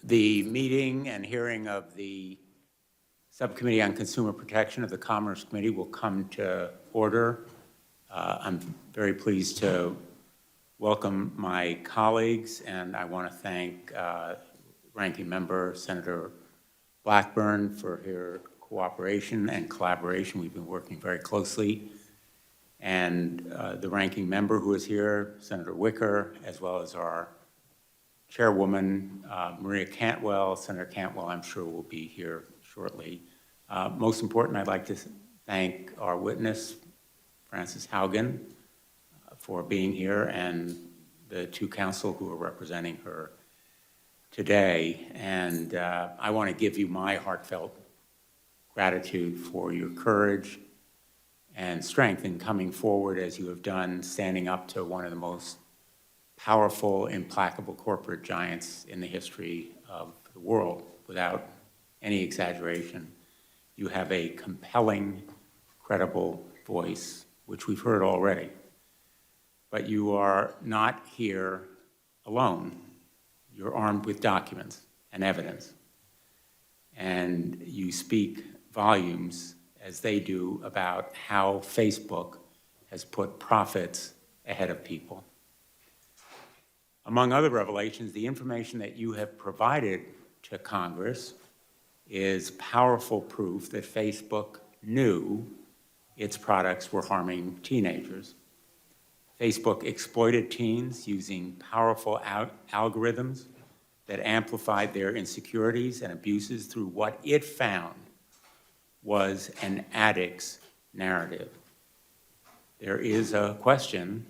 The meeting and hearing of the Subcommittee on Consumer Protection of the Commerce Committee will come to order. I'm very pleased to welcome my colleagues, and I want to thank Ranking Member Senator Blackburn for her cooperation and collaboration. We've been working very closely. And the Ranking Member who is here, Senator Wicker, as well as our Chairwoman, Maria Cantwell. Senator Cantwell, I'm sure, will be here shortly. Most important, I'd like to thank our witness, Frances Haugen, for being here, and the two counsel who are representing her today. And I want to give you my heartfelt gratitude for your courage and strength in coming forward as you have done, standing up to one of the most powerful, implacable corporate giants in the history of the world, without any exaggeration. You have a compelling, credible voice, which we've heard already. But you are not here alone. You're armed with documents and evidence. And you speak volumes, as they do, about how Facebook has put profits ahead of people. Among other revelations, the information that you have provided to Congress is powerful proof that Facebook knew its products were harming teenagers. Facebook exploited teens using powerful algorithms that amplified their insecurities and abuses through what it found was an addict's narrative. There is a question,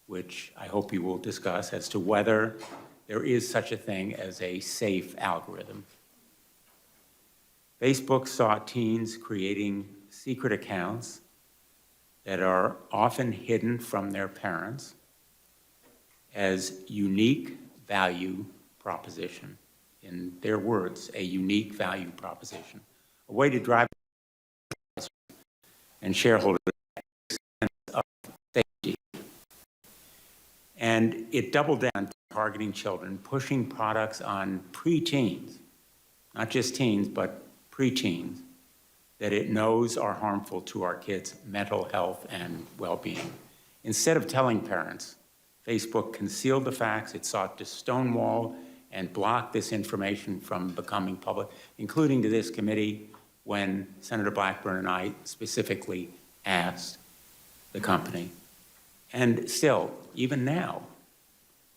which I hope you will discuss, as to whether there is such a thing as a safe algorithm. Facebook saw teens creating secret accounts that are often hidden from their parents as unique value proposition. In their words, a unique value proposition, a way to drive and shareholders sense of safety. And it doubled down, targeting children, pushing products on preteens, not just teens, but preteens, that it knows are harmful to our kids' mental health and well-being. Instead of telling parents, Facebook concealed the facts. It sought to stonewall and block this information from becoming public, including to this committee when Senator Blackburn and I specifically asked the company. And still, even now,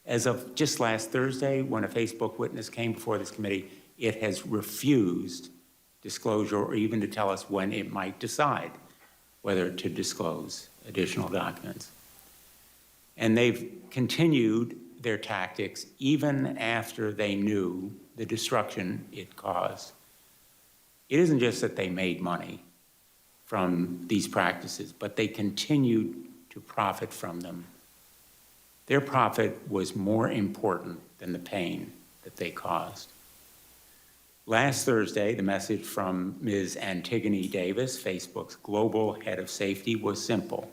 as of just last Thursday, when a Facebook witness came before this committee, it has refused disclosure or even to tell us when it might decide whether to disclose additional documents. And they've continued their tactics even after they knew the destruction it caused. It isn't just that they made money from these practices, but they continued to profit from them. Their profit was more important than the pain that they caused. Last Thursday, the message from Ms. Antigone Davis, Facebook's global head of safety, was simple.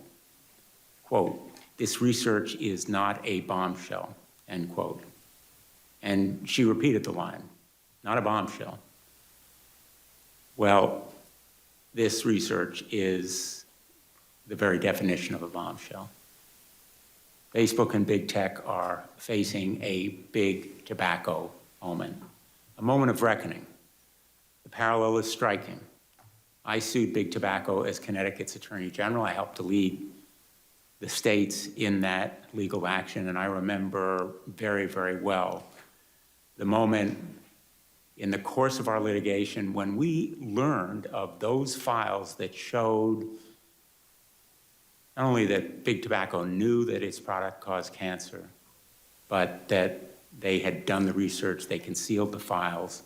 Quote, "This research is not a bombshell," end quote. And she repeated the line, "Not a bombshell." Well, this research is the very definition of a bombshell. Facebook and big tech are facing a big tobacco moment, a moment of reckoning. The parallel is striking. I sued Big Tobacco as Connecticut's Attorney General. I helped to lead the states in that legal action, and I remember very, very well the moment in the course of our litigation when we learned of those files that showed not only that Big Tobacco knew that its product caused cancer, but that they had done the research, they concealed the files,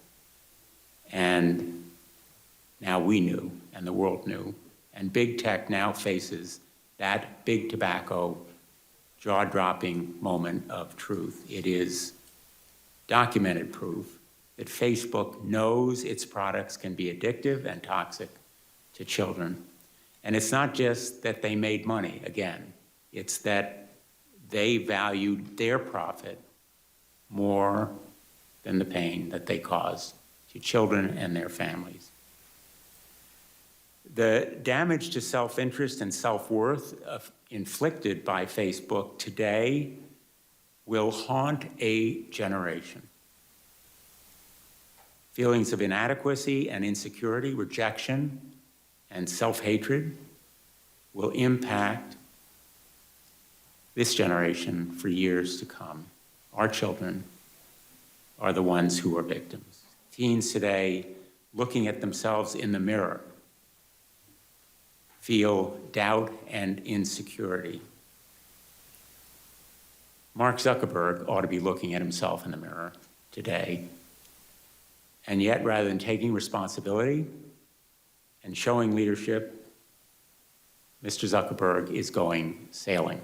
and now we knew, and the world knew. And big tech now faces that Big Tobacco jaw-dropping moment of truth. It is documented proof that Facebook knows its products can be addictive and toxic to children. And it's not just that they made money, again, it's that they valued their profit more than the pain that they cause to children and their families. The damage to self-interest and self-worth inflicted by Facebook today will haunt a generation. Feelings of inadequacy and insecurity, rejection, and self-hatred will impact this generation for years to come. Our children are the ones who are victims. Teens today, looking at themselves in the mirror, feel doubt and insecurity. Mark Zuckerberg ought to be looking at himself in the mirror today. And yet, rather than taking responsibility and showing leadership, Mr. Zuckerberg is going sailing.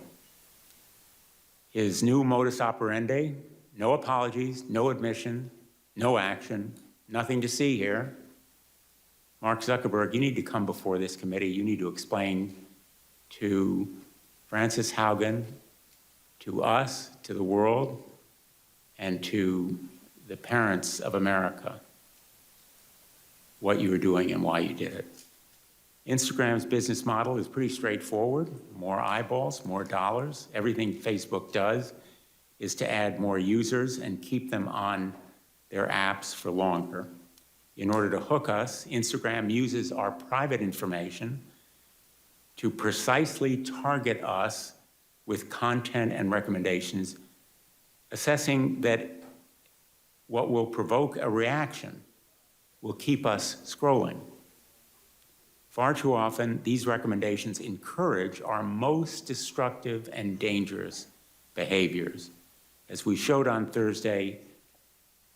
His new modus operandi, no apologies, no admission, no action, nothing to see here. Mark Zuckerberg, you need to come before this committee. You need to explain to Frances Haugen, to us, to the world, and to the parents of America what you were doing and why you did it. Instagram's business model is pretty straightforward. More eyeballs, more dollars. Everything Facebook does is to add more users and keep them on their apps for longer. In order to hook us, Instagram uses our private information to precisely target us with content and recommendations, assessing that what will provoke a reaction will keep us scrolling. Far too often, these recommendations encourage our most destructive and dangerous behaviors. As we showed on Thursday,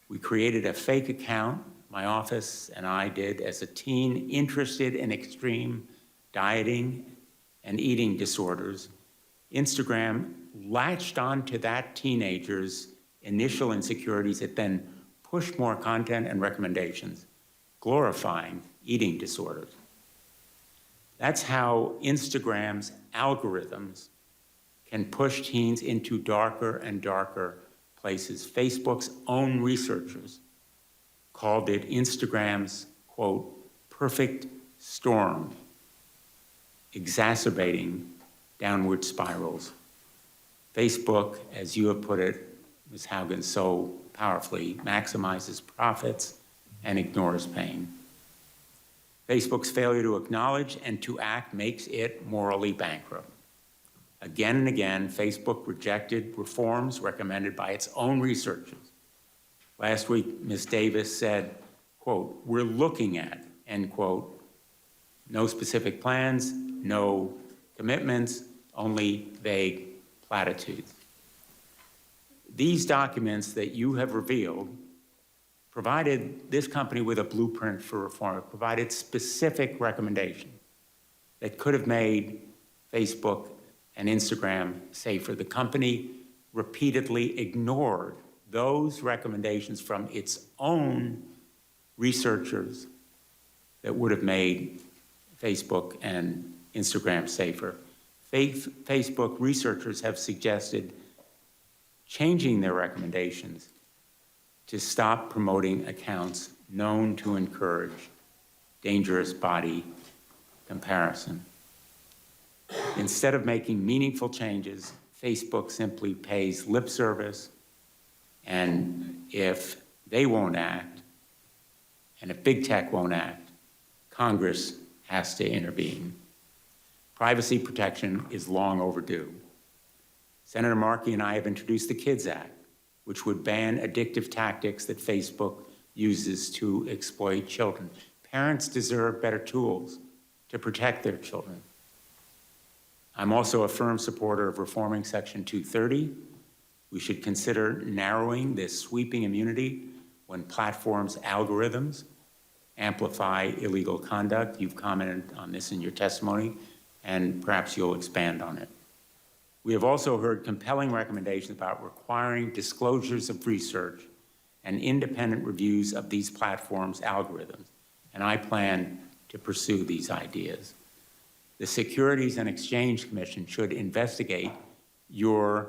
we created a fake account, my office and I did, as a teen interested in extreme dieting and eating disorders. Instagram latched onto that teenager's initial insecurities. It then pushed more content and recommendations, glorifying eating disorders. That's how Instagram's algorithms can push teens into darker and darker places. Facebook's own researchers called it Instagram's, quote, perfect storm, exacerbating downward spirals. Facebook, as you have put it, Ms. Haugen, so powerfully, maximizes profits and ignores pain. Facebook's failure to acknowledge and to act makes it morally bankrupt. Again and again, Facebook rejected reforms recommended by its own researchers. Last week, Ms. Davis said, quote, we're looking at, end quote, no specific plans, no commitments, only vague platitudes. These documents that you have revealed provided this company with a blueprint for reform. It provided specific recommendations that could have made Facebook and Instagram safer. The company repeatedly ignored those recommendations from its own researchers that would have made Facebook and Instagram safer. Facebook researchers have suggested changing their recommendations to stop promoting accounts known to encourage dangerous body comparison. Instead of making meaningful changes, Facebook simply pays lip service, and if they won't act, and if big tech won't act, Congress has to intervene. Privacy protection is long overdue. Senator Markey and I have introduced the KIDS Act, which would ban addictive tactics that Facebook uses to exploit children. Parents deserve better tools to protect their children. I'm also a firm supporter of reforming Section 230. We should consider narrowing this sweeping immunity when platforms' algorithms amplify illegal conduct. You've commented on this in your testimony, and perhaps you'll expand on it. We have also heard compelling recommendations about requiring disclosures of research and independent reviews of these platforms' algorithms, and I plan to pursue these ideas. The Securities and Exchange Commission should investigate your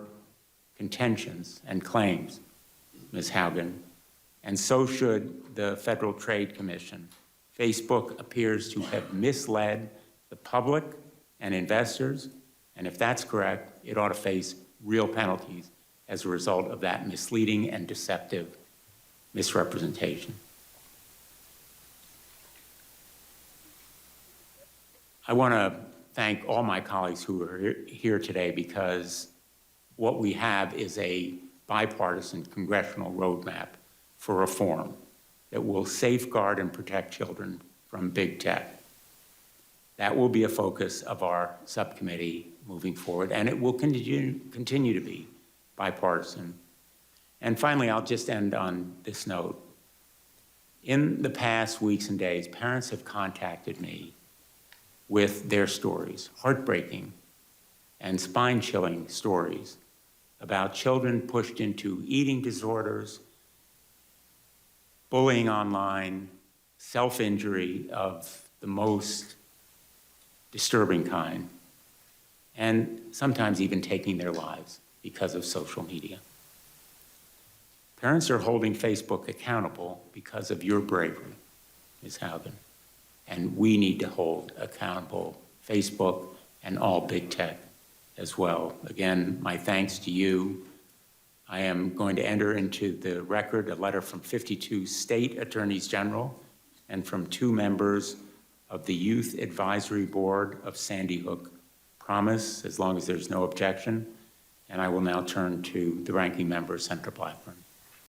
contentions and claims, Ms. Haugen, and so should the Federal Trade Commission. Facebook appears to have misled the public and investors, and if that's correct, it ought to face real penalties as a result of that misleading and deceptive misrepresentation. I want to thank all my colleagues who are here today, because what we have is a bipartisan congressional roadmap for reform that will safeguard and protect children from big tech. That will be a focus of our subcommittee moving forward, and it will continue to be bipartisan. And finally, I'll just end on this note. In the past weeks and days, parents have contacted me with their stories, heartbreaking and spine-chilling stories about children pushed into eating disorders, bullying online, self-injury of the most disturbing kind, and sometimes even taking their lives because of social media. Parents are holding Facebook accountable because of your bravery, Ms. Haugen, and we need to hold accountable Facebook and all big tech as well. Again, my thanks to you. I am going to enter into the record a letter from 52 state attorneys general and from 2 members of the Youth Advisory Board of Sandy Hook Promise, as long as there's no objection. And I will now turn to the ranking member, Senator Blackburn.